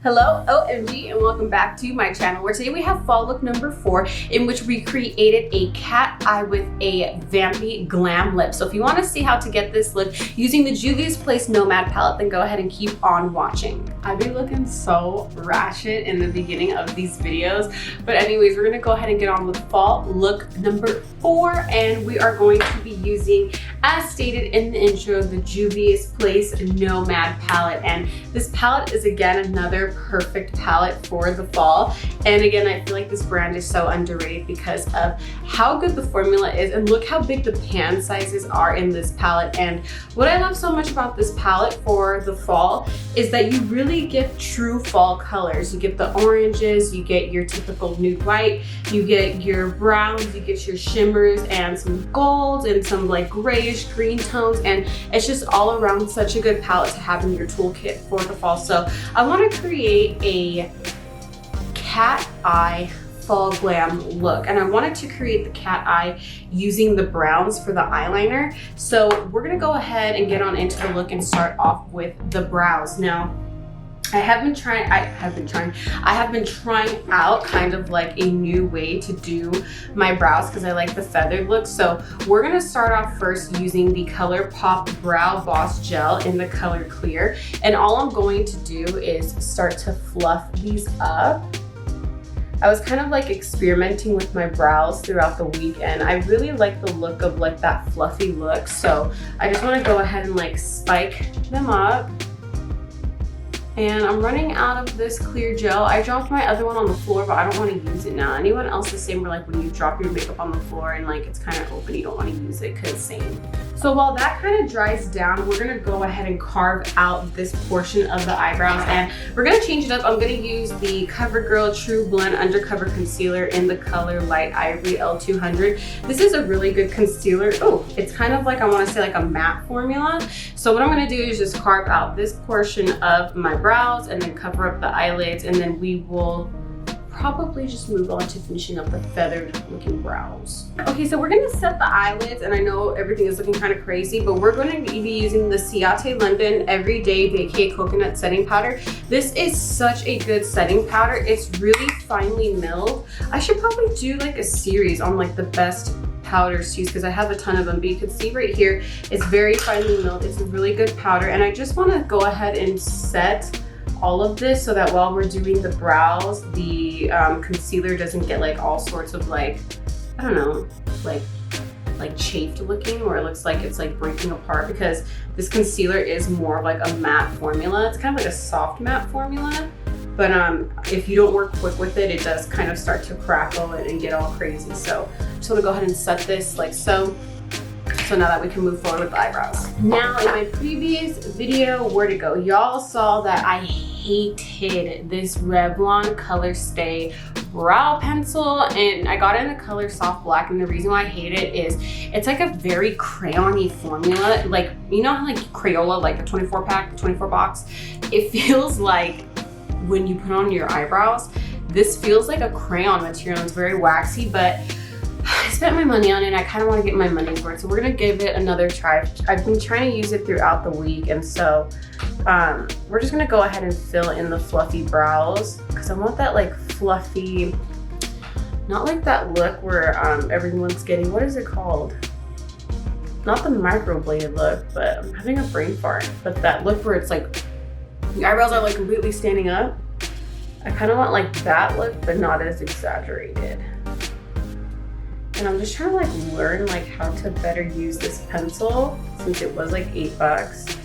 Hello, OMG, and welcome back to my channel, where today we have fall look number 4, in which we created a cat eye with a vampy glam lip. So if you want to see how to get this look using the Juvias Place Nomad palette, then go ahead and keep on watching. I've been looking so ratchet in the beginning of these videos, but anyways, we're going to go ahead and get on with fall look number 4, and we are going to be using, as stated in the intro, the Juvias Place Nomad palette. And this palette is again another perfect palette for the fall. And again, I feel like this brand is so underrated because of how good the formula is, and look how big the pan sizes are in this palette. And what I love so much about this palette for the fall is that you really get true fall colors. You get the oranges, you get your typical nude white, you get your browns, you get your shimmers and some golds and some like grayish green tones, and it's just all around such a good palette to have in your toolkit for the fall. So I want to create a cat eye fall glam look, and I wanted to create the cat eye using the browns for the eyeliner. So we're gonna go ahead and get on into the look and start off with the brows. Now I have been trying out kind of like a new way to do my brows because I like the feathered look. So we're gonna start off first using the ColourPop Brow Boss Gel in the color Clear. And all I'm going to do is start to fluff these up. I was kind of like experimenting with my brows throughout the week, and I really like the look of like that fluffy look. So I just wanna go ahead and like spike them up. And I'm running out of this clear gel. I dropped my other one on the floor, but I don't want to use it now. Anyone else the same, where like when you drop your makeup on the floor and like it's kind of open, you don't want to use it because same. So while that kind of dries down, we're gonna go ahead and carve out this portion of the eyebrows, and we're gonna change it up. I'm gonna use the CoverGirl True Blend Undercover Concealer in the color Light Ivory L200. This is a really good concealer. Oh, it's kind of like, I want to say like a matte formula. So what I'm gonna do is just carve out this portion of my brows and then cover up the eyelids, and then we will probably just move on to finishing up the feathered looking brows. Okay, so we're gonna set the eyelids, and I know everything is looking kind of crazy, but we're going to be using the Ciate London Everyday Vacay Coconut Setting Powder. This is such a good setting powder. It's really finely milled. I should probably do like a series on like the best powders to use because I have a ton of them, but you can see right here it's very finely milled. It's a really good powder, and I just want to go ahead and set all of this so that while we're doing the brows, the concealer doesn't get like all sorts of like, I don't know, like chafed looking, or it looks like it's like breaking apart, because this concealer is more of like a matte formula. It's kind of like a soft matte formula, but if you don't work quick with it, it does kind of start to crackle and get all crazy. So just want to go ahead and set this like so. So now that we can move forward with the eyebrows. Now in my previous video, where'd it go? Y'all saw that I hated this Revlon Color Stay brow pencil, and I got it in the color Soft Black, and the reason why I hate it is it's like a very crayon-y formula. Like, you know how like Crayola, like the 24 pack, the 24 box? It feels like when you put on your eyebrows, this feels like a crayon material. It's very waxy, but I spent my money on it. I kind of want to get my money's worth, so we're gonna give it another try. I've been trying to use it throughout the week, and so we're just gonna go ahead and fill in the fluffy brows because I want that like fluffy, not like that look where everyone's getting, what is it called? Not the microbladed look, but I'm having a brain fart. But that look where it's like the eyebrows are like completely standing up. I kind of want like that look, but not as exaggerated. And I'm just trying to like learn like how to better use this pencil since it was like $8.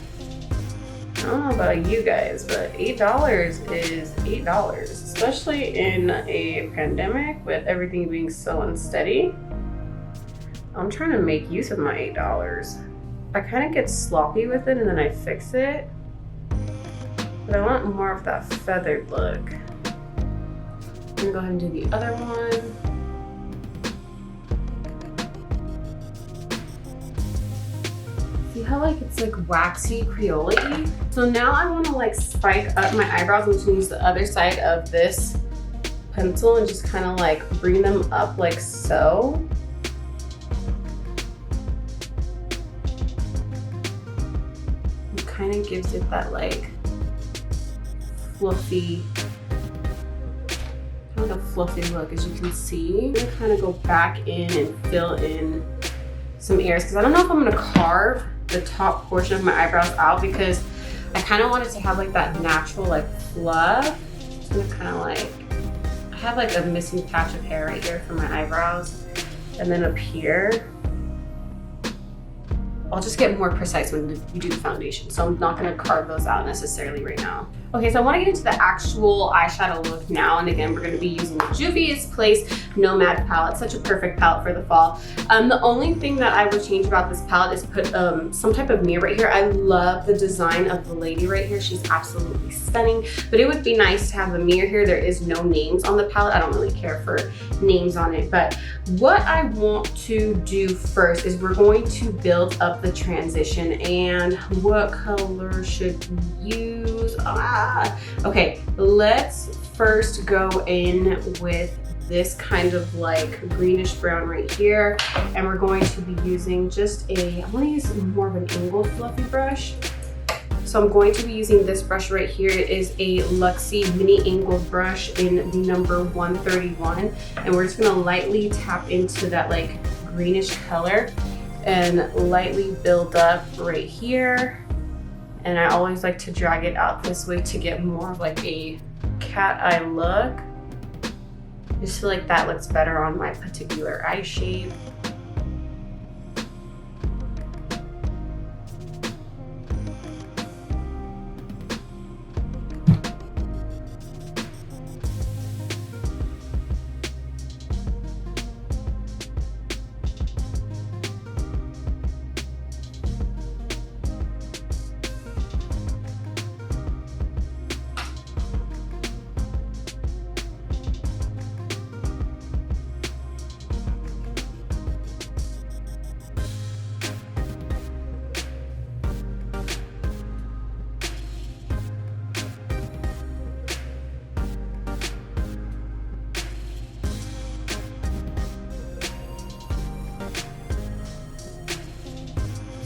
I don't know about you guys, but $8 is $8, especially in a pandemic with everything being so unsteady. I'm trying to make use of my $8. I kind of get sloppy with it and then I fix it, but I want more of that feathered look. I'm gonna go ahead and do the other one. See how like it's like waxy Crayola-y? So now I want to like spike up my eyebrows. I'm just gonna use the other side of this pencil and just kind of like bring them up like so. It kind of gives it that like fluffy, kind of fluffy look, as you can see. I'm gonna kind of go back in and fill in some areas because I don't know if I'm gonna carve the top portion of my eyebrows out because I kind of want it to have like that natural like fluff. Just gonna kind of like, I have like a missing patch of hair right here for my eyebrows, and then up here. I'll just get more precise when we do the foundation, so I'm not gonna carve those out necessarily right now. Okay, so I wanna get into the actual eyeshadow look now, and again, we're gonna be using the Juvias Place Nomad palette, such a perfect palette for the fall. The only thing that I would change about this palette is put some type of mirror right here. I love the design of the lady right here. She's absolutely stunning, but it would be nice to have a mirror here. There is no names on the palette. I don't really care for names on it, but what I want to do first is we're going to build up the transition. And what color should we use? Okay, let's first go in with this kind of like greenish brown right here, and we're going to be using just I want to use more of an angled fluffy brush. So I'm going to be using this brush right here. It is a Luxie mini angled brush in the number 131, and we're just gonna lightly tap into that like greenish color and lightly build up right here. And I always like to drag it out this way to get more of like a cat eye look. Just feel like that looks better on my particular eye shape.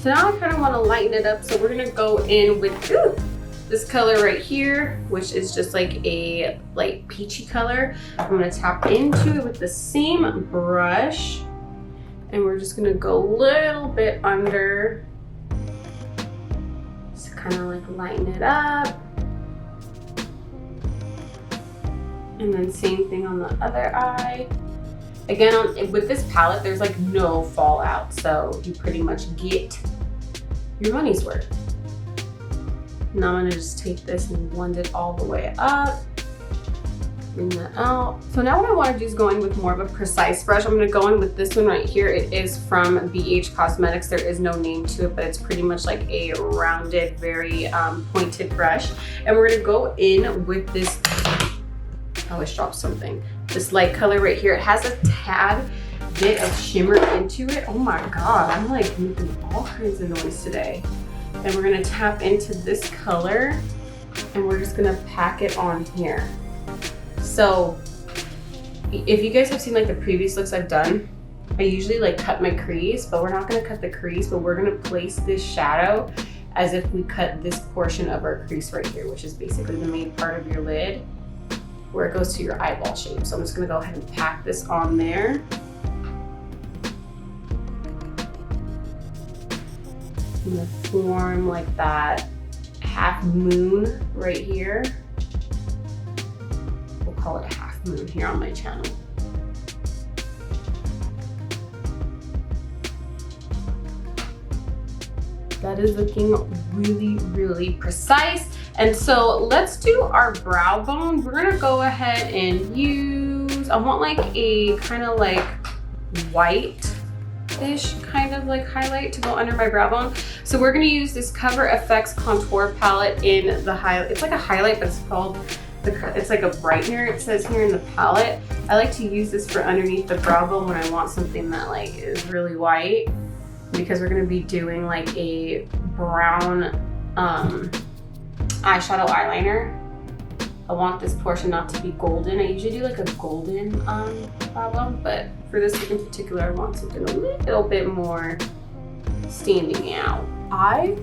So now I kind of want to lighten it up, so we're gonna go in with this color right here, which is just like a light peachy color. I'm gonna tap into it with the same brush, and we're just gonna go a little bit under, just to kind of like lighten it up. And then same thing on the other eye. Again, with this palette, there's like no fallout, so you pretty much get your money's worth. Now I'm gonna just take this and blend it all the way up. Bring that out. So now what I wanna do is go in with more of a precise brush. I'm gonna go in with this one right here. It is from BH Cosmetics. There is no name to it, but it's pretty much like a rounded, very pointed brush. And we're gonna go in with this, I always drop something. This light color right here. It has a tad bit of shimmer into it. Oh my God, I'm like making all kinds of noise today. And we're gonna tap into this color, and we're just gonna pack it on here. So if you guys have seen like the previous looks I've done, I usually like cut my crease, but we're not gonna cut the crease, but we're gonna place this shadow as if we cut this portion of our crease right here, which is basically the main part of your lid, where it goes to your eyeball shape. So I'm just gonna go ahead and pack this on there. I'm gonna form like that half moon right here. We'll call it a half moon here on my channel. That is looking really, really precise. And so let's do our brow bone. We're gonna go ahead and use, I want like a kind of like white-ish kind of like highlight to go under my brow bone. So we're gonna use this Cover FX contour palette in the highlight. It's like a highlight, but it's called, it's like a brightener, it says here in the palette. I like to use this for underneath the brow bone when I want something that like is really white, because we're gonna be doing like a brown eyeshadow eyeliner. I want this portion not to be golden. I usually do like a golden brow bone, but for this look in particular, I want something a little bit more standing out. I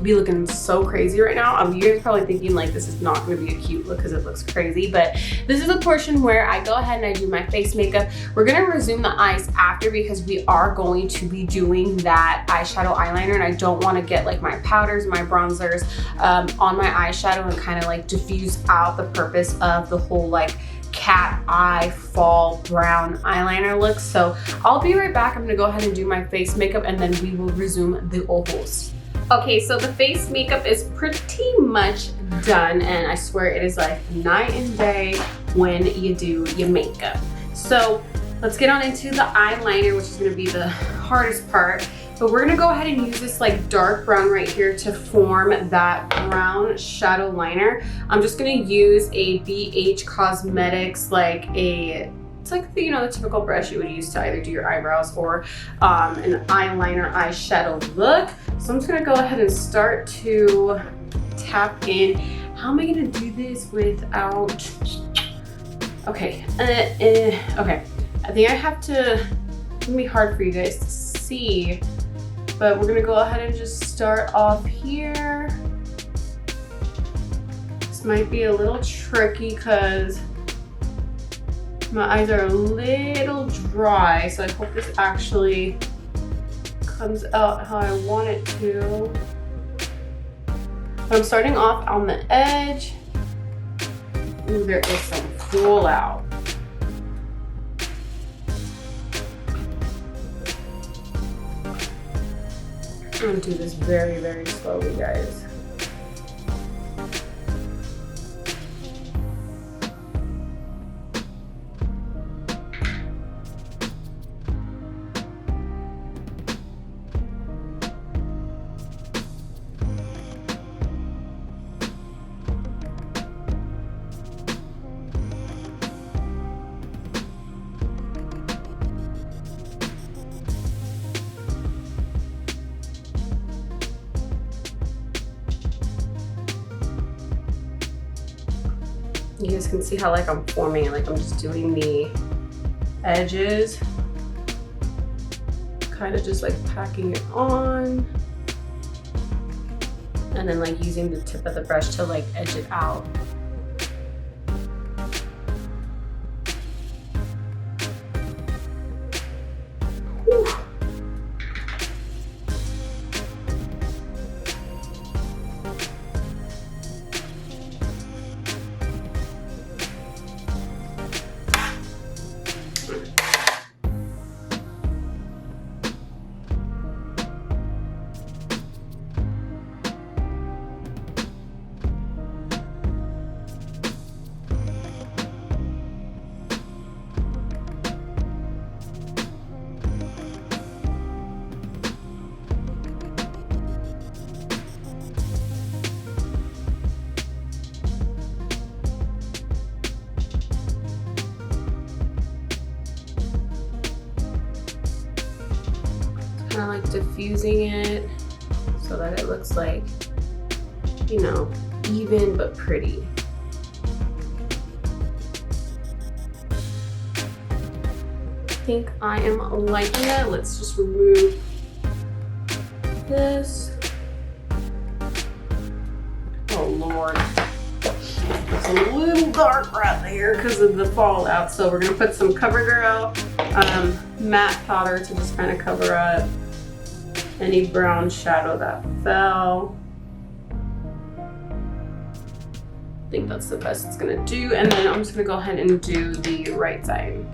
be looking so crazy right now. You guys are probably thinking like this is not going to be a cute look because it looks crazy, but this is a portion where I go ahead and I do my face makeup. We're going to resume the eyes after because we are going to be doing that eyeshadow eyeliner, and I don't want to get like my powders, my bronzers on my eyeshadow and kind of like diffuse out the purpose of the whole like cat eye fall brown eyeliner look. So I'll be right back. I'm gonna go ahead and do my face makeup and then we will resume the ovals. Okay, so the face makeup is pretty much done, and I swear it is like night and day when you do your makeup. So let's get on into the eyeliner, which is gonna be the hardest part. But we're gonna go ahead and use this like dark brown right here to form that brown shadow liner. I'm just gonna use a BH Cosmetics, it's like the, you know, the typical brush you would use to either do your eyebrows or an eyeliner eyeshadow look. So I'm just gonna go ahead and start to tap in. How am I gonna do this without, okay, okay. I think I have to, it's gonna be hard for you guys to see, but we're gonna go ahead and just start off here. This might be a little tricky because my eyes are a little dry, so I hope this actually comes out how I want it to. But I'm starting off on the edge. Ooh, there is some full out. I'm gonna do this very, very slowly, guys. You guys can see how like I'm forming it, like I'm just doing the edges, kind of just like packing it on, and then like using the tip of the brush to like edge it out. Whew. Kind of like diffusing it so that it looks like, you know, even but pretty. I think I am liking it. Let's just remove this. Oh Lord, it's a little dark right there because of the fallout. So we're gonna put some CoverGirl matte powder to just kind of cover up any brown shadow that fell. I think that's the best it's gonna do. And then I'm just gonna go ahead and do the right side.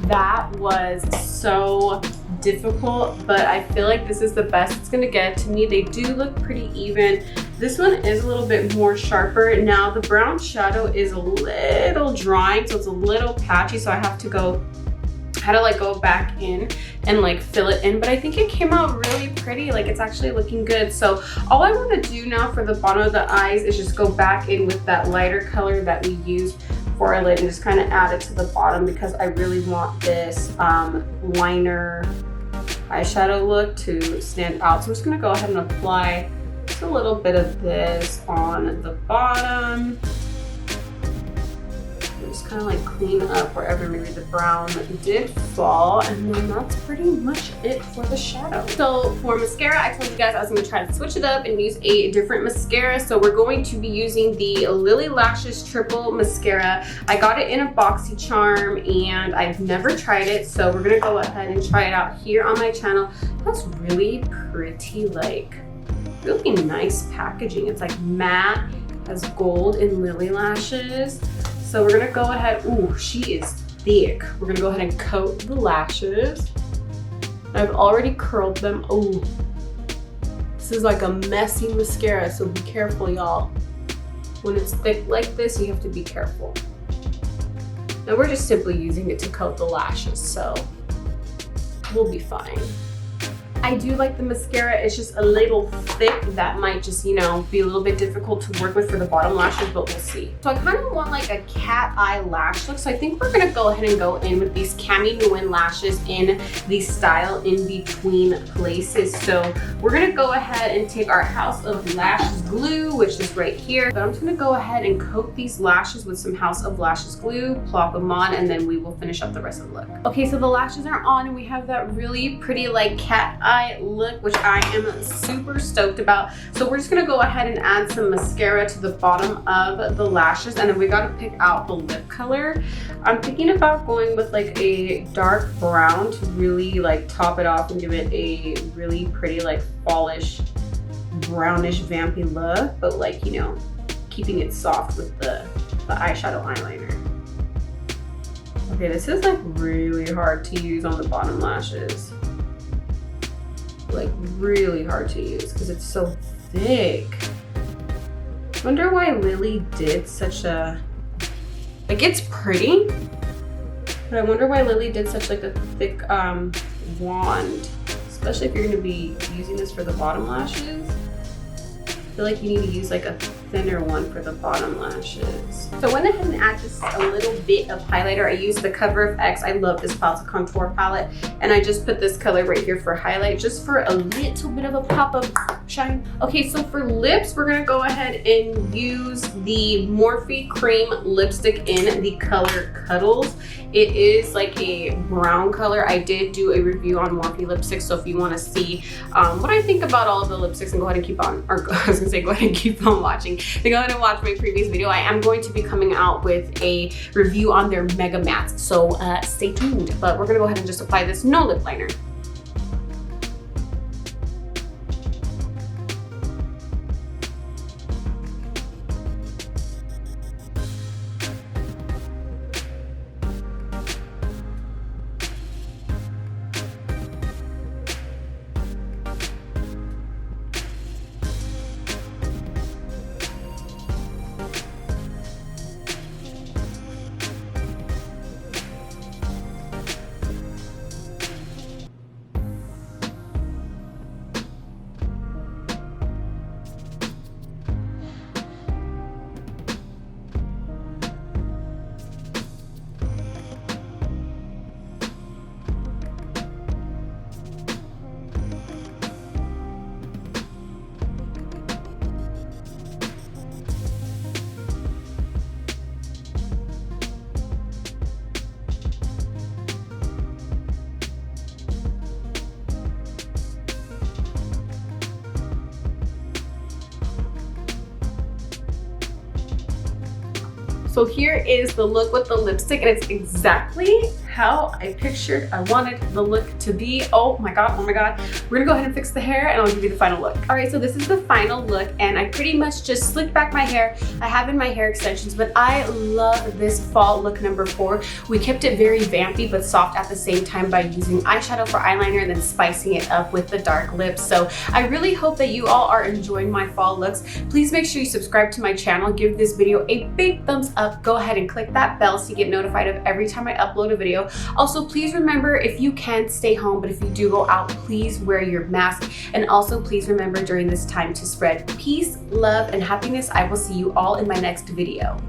That was so difficult, but I feel like this is the best it's gonna get. To me, they do look pretty even. This one is a little bit more sharper. Now the brown shadow is a little drying, so it's a little patchy, so I had to go back in and like fill it in, but I think it came out really pretty. Like, it's actually looking good. So all I want to do now for the bottom of the eyes is just go back in with that lighter color that we used for our lid and just kind of add it to the bottom, because I really want this liner eyeshadow look to stand out. So I'm just gonna go ahead and apply just a little bit of this on the bottom. Just kind of like clean up wherever maybe the brown did fall, and then that's pretty much it for the shadow. So for mascara, I told you guys I was going to try to switch it up and use a different mascara. So we're going to be using the Lily Lashes Triple Mascara. I got it in a BoxyCharm and I've never tried it, so we're going to go ahead and try it out here on my channel. That's really pretty, like really nice packaging. It's like matte, has gold and lily lashes. So we're gonna go ahead, ooh, she is thick. We're gonna go ahead and coat the lashes. I've already curled them. Oh, this is like a messy mascara, so be careful, y'all. When it's thick like this, you have to be careful. Now we're just simply using it to coat the lashes, so we'll be fine. I do like the mascara. It's just a little thick. That might just, you know, be a little bit difficult to work with for the bottom lashes, but we'll see. So I kind of want like a cat eye lash look. So I think we're gonna go ahead and go in with these Cami Nguyen lashes in the Style in Between Places. So we're gonna go ahead and take our House of Lash glue, which is right here. But I'm just gonna go ahead and coat these lashes with some House of Lashes glue, plop them on, and then we will finish up the rest of the look. Okay, so the lashes are on and we have that really pretty like cat eye look, which I am super stoked about. So we're just gonna go ahead and add some mascara to the bottom of the lashes, and then we gotta pick out the lip color. I'm thinking about going with like a dark brown to really like top it off and give it a really pretty like fallish, brownish, vampy look, but like, you know, keeping it soft with the eyeshadow eyeliner. Okay, this is like really hard to use on the bottom lashes. Like really hard to use because it's so thick. Wonder why Lily did such a, like, it's pretty, but I wonder why Lily did such like a thick wand, especially if you're gonna be using this for the bottom lashes. I feel like you need to use like a thinner one for the bottom lashes. So I went ahead and add just a little bit of highlighter. I used the Cover FX. I love this Falsa Contour palette, and I just put this color right here for highlight, just for a little bit of a pop of shine. Okay, so for lips, we're gonna go ahead and use the Morphe Cream lipstick in the color Cuddles. It is like a brown color. I did do a review on Morphe lipsticks, so if you want to see what I think about all of the lipsticks, and go ahead and keep on, or I was gonna say go ahead and keep on watching, then go ahead and watch my previous video. I am going to be coming out with a review on their Mega Mattes, so stay tuned. But we're gonna go ahead and just apply this no lip liner. So here is the look with the lipstick, and it's exactly how I pictured I wanted the look to be. Oh my god, oh my god. We're gonna go ahead and fix the hair and I'll give you the final look. All right, so this is the final look and I pretty much just slicked back my hair. I have in my hair extensions, but I love this fall look number 4. We kept it very vampy but soft at the same time by using eyeshadow for eyeliner and then spicing it up with the dark lips. So I really hope that you all are enjoying my fall looks. Please make sure you subscribe to my channel, give this video a big thumbs up, go ahead and click that bell so you get notified of every time I upload a video. Also, please remember, if you can, stay home, but if you do go out, please wear your mask. And also please remember during this time to spread peace, love, and happiness. I will see you all in my next video.